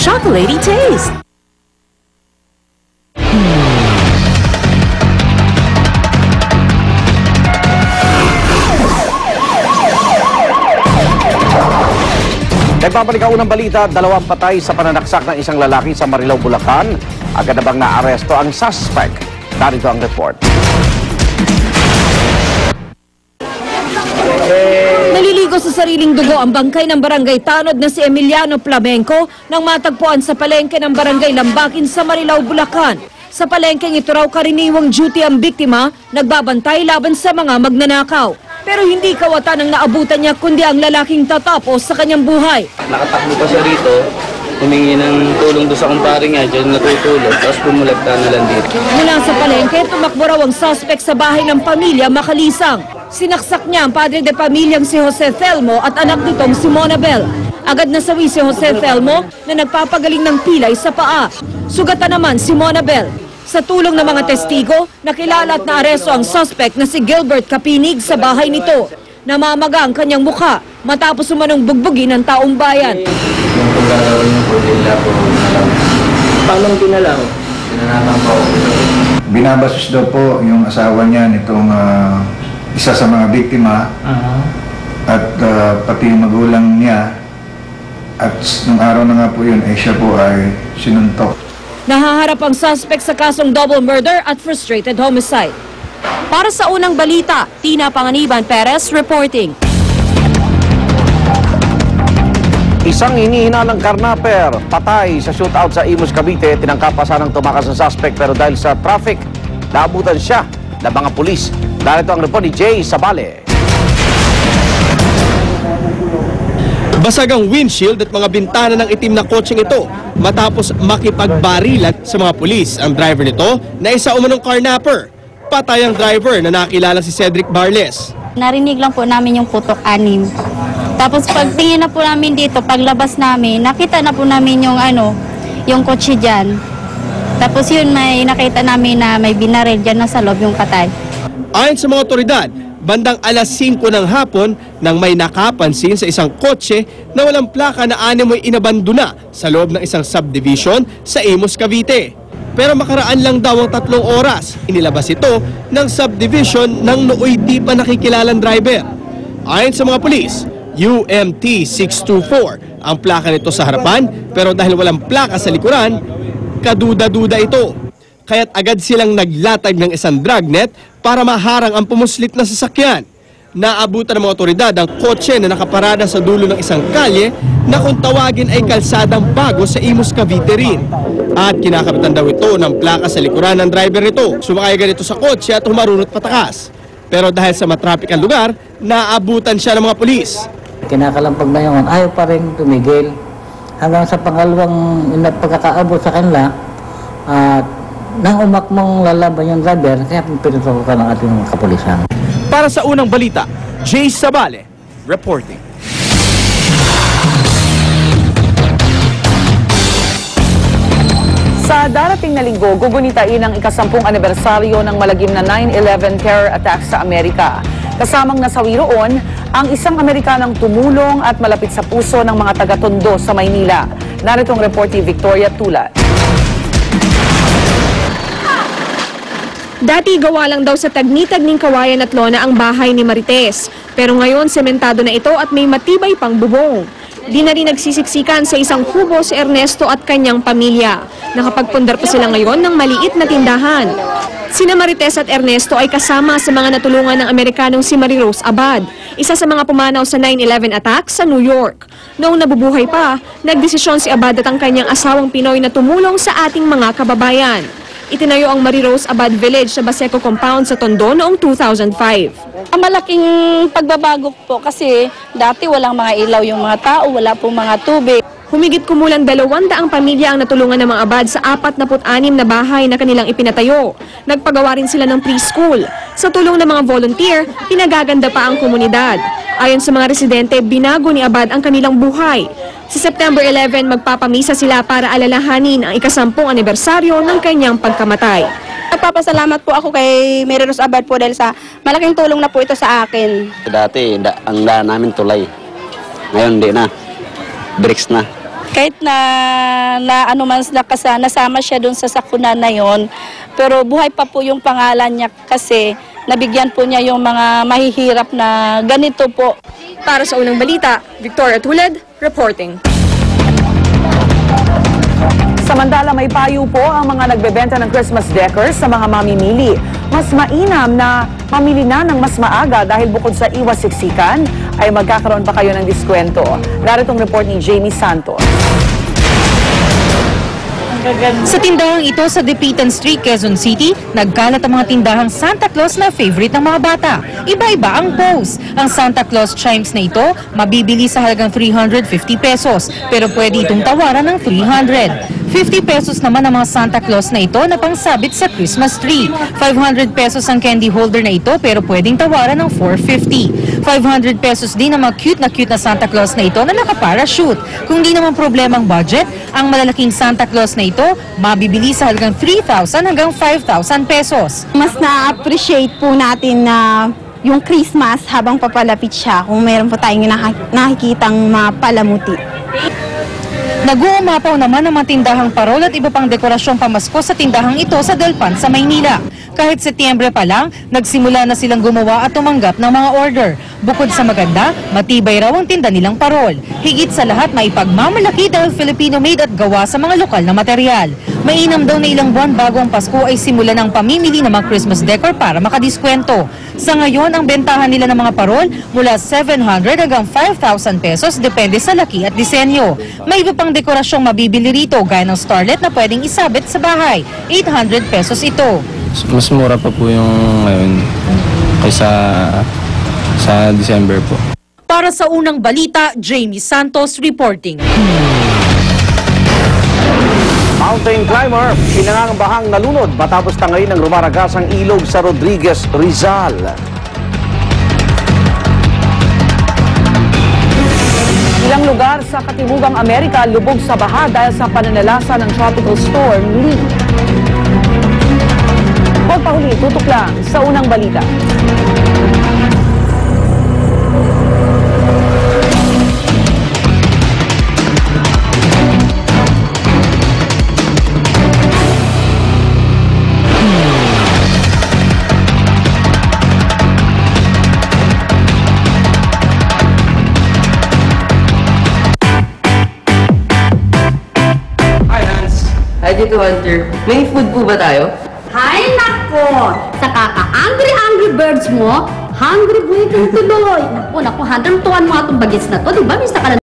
chocolatey taste. Nagbabalik ang unang balita, 2 patay sa pananaksak ng isang lalaki sa Marilao, Bulacan. Agad na bang naaresto ang suspect? Narito ang report. Naliligo sa sariling dugo ang bangkay ng barangay Tanod na si Emiliano Flamenco nang matagpuan sa palengke ng barangay Lambakin sa Marilao, Bulacan. Sa palengkeng ito raw karaniwang duty ang biktima, nagbabantay laban sa mga magnanakaw. Pero hindi kawatan ang naabutan niya kundi ang lalaking tatapos sa kanyang buhay. Nakatakbo pa siya rito, humingi ng tulong doon sa kumpare niya, dyan natutulog, tapos pumulagta na lang dito. Mula sa palengke, tumakbo raw ang suspect sa bahay ng pamilya Makalisang. Sinaksak niya ang padre de pamilyang si Jose Thelmo at anak nitong si Monabel. Agad nasawi si Jose Thelmo na nagpapagaling ng pilay sa paa. Sugatan naman si Monabel. Sa tulong ng mga testigo, nakilala at naaresto ang suspect na si Gilbert Kapinig sa bahay nito. Namamaga ang kanyang mukha matapos umanong bugbugin ng taong bayan. Yung paglalawin ng pagdila po, paano ginalaw? Pinanatang po. Binabasos daw po yung asawa niya nitong isa sa mga biktima at pati yung magulang niya. At nung araw na nga po yun, siya po ay sinuntok. Nahaharap ang suspect sa kasong double murder at frustrated homicide. Para sa unang balita, Tina Panganiban Perez reporting. Isang hinihinalang karnaper, patay sa shootout sa Imus, Cavite. Tinangka pa sanang tumakas ng suspect pero dahil sa traffic, naabutan siya ng mga pulis. Narito ang report ni Jay Sabale. Basag ang windshield at mga bintana ng itim na kotseng ito matapos makipagbarilan sa mga pulis. Ang driver nito na isa umanong carnapper. Patay ang driver na nakilala si Cedric Barles. Narinig lang po namin yung putok 6. Tapos pagtingin na po namin dito, paglabas namin, nakita na po namin yung kotse dyan. Tapos yun, may nakita namin na may binaril dyan na sa loob yung patay. Ayon sa mga otoridad, bandang alas 5 ng hapon nang may nakapansin sa isang kotse na walang plaka na animoy inabandona sa loob ng isang subdivision sa Imus, Cavite. Pero makaraan lang daw ang 3 oras, inilabas ito ng subdivision ng nooy di pa nakikilalang driver. Ayon sa mga pulis, UMT 624 ang plaka nito sa harapan pero dahil walang plaka sa likuran, kaduda-duda ito. Kaya't agad silang naglatag ng isang dragnet para maharang ang pumuslit na sasakyan. Naabutan ng mga otoridad ang kotse na nakaparada sa dulo ng isang kalye na kung tawagin ay kalsadang bago sa Imus, Cavite rin. At kinakabitan daw ito ng plaka sa likuran ng driver nito. Sumakay ganito sa kotse at humarunot patakas. Pero dahil sa matrapik ang lugar, naabutan siya ng mga pulis. Kinakalampag na yun, ayaw pa rin tumigil. Hanggang sa pangalawang pagkakaabot sa kanila, nang umakmong lalaban yung driver, kaya pinutukan ng ating mga kapulisan. Para sa unang balita, Jay Sabale, reporting. Sa darating na linggo, gugunitain ang ika-10 anibersaryo ng malagim na 9/11 terror attack sa Amerika. Kasamang nasawi roon ang isang Amerikanang tumulong at malapit sa puso ng mga taga-Tondo sa Maynila. Narito ang report ni Victoria Tulat. Dati gawa lang daw sa tagni-tagning kawayan at lona ang bahay ni Marites. Pero ngayon sementado na ito at may matibay pang bubong. Di na rin nagsisiksikan sa isang kubo si Ernesto at kanyang pamilya. Nakapagpundar pa sila ngayon ng maliit na tindahan. Sina Marites at Ernesto ay kasama sa mga natulungan ng Amerikanong si Marie Rose Abad, isa sa mga pumanaw sa 9/11 attack sa New York. Noong nabubuhay pa, nagdesisyon si Abad at ang kanyang asawang Pinoy na tumulong sa ating mga kababayan. Itinayo ang Marie Rose Abad Village sa Baseco Compound sa Tondo noong 2005. Ang malaking pagbabago po kasi dati walang mga ilaw yung mga tao, wala pong mga tubig. Humigit kumulang 200 pamilya ang natulungan ng mga Abad sa 46 na bahay na kanilang ipinatayo. Nagpagawa rin sila ng preschool. Sa tulong ng mga volunteer, pinagaganda pa ang komunidad. Ayon sa mga residente, binago ni Abad ang kanilang buhay. Sa September 11, magpapamisa sila para alalahanin ang ika-10 anibersaryo ng kanyang pagkamatay. Nagpapasalamat po ako kay Marie Rose Abad po dahil sa malaking tulong na po ito sa akin. Dati, ang daan namin tulay. Ngayon, hindi na. Bricks na. Kahit na ano man nasama siya doon sa sakuna na yon, pero buhay pa po yung pangalan niya kasi nabigyan po niya yung mga mahihirap na ganito po. Para sa unang balita, Victoria Tuled, reporting. Samantala, may payo po ang mga nagbebenta ng Christmas decors sa mga mamimili. Mas mainam na mamili na ng mas maaga dahil bukod sa iwas siksikan, ay magkakaroon pa kayo ng diskwento. Naritong report ni Jamie Santos. Sa tindahang ito sa Depitan Street, Quezon City, nagkalat ang mga tindahang Santa Claus na favorite ng mga bata. Iba-iba ang pose. Ang Santa Claus chimes na ito, mabibili sa halagang 350 pesos, pero pwede itong tawaran ng 300. 50 pesos naman ang mga Santa Claus na ito na pangsabit sa Christmas tree. 500 pesos ang candy holder na ito pero pwedeng tawaran ng 450. 500 pesos din ang mga cute na Santa Claus na ito na nakaparachute. Kung di naman problema ang budget, ang malalaking Santa Claus na ito mabibili sa halagang 3,000 hanggang 5,000 pesos. Mas na-appreciate po natin na yung Christmas habang papalapit siya kung meron po tayong nakikitang mapalamuti. Nag-uumapaw naman ang mga tindahang parol at iba pang dekorasyong pamasko sa tindahang ito sa Delpan sa Maynila. Kahit Setyembre pa lang, nagsimula na silang gumawa at tumanggap ng mga order. Bukod sa maganda, matibay raw ang tinda nilang parol. Higit sa lahat, maipagmamalaki dahil Filipino-made at gawa sa mga lokal na material. Mainam daw na ilang buwan bago ang Pasko ay simula ng pamimili ng mga Christmas decor para makadiskwento. Sa ngayon, ang bentahan nila ng mga parol mula 700 hanggang 5,000 pesos depende sa laki at disenyo. May iba pang dekorasyong mabibili rito gaya ng starlet na pwedeng isabit sa bahay. 800 pesos ito. Mas mura pa po yung ngayon kaysa sa December po. Para sa unang balita, Jamie Santos reporting. Mountain climber, pinangangambahang nalunod matapos tangayin ng rumaragasang ilog sa Rodriguez, Rizal. Ilang lugar sa Katimugang Amerika lubog sa baha dahil sa pananalasa ng tropical storm Lee. Huwag pahuli, tutok lang sa unang balita. Hi, Dito Hunter. May food po ba tayo? Hay nako! Sa kaka-angry birds mo, hungry boy kang tuloy. Naku, Hunter, tuwan mo itong bagets na to. Di ba, mista ka na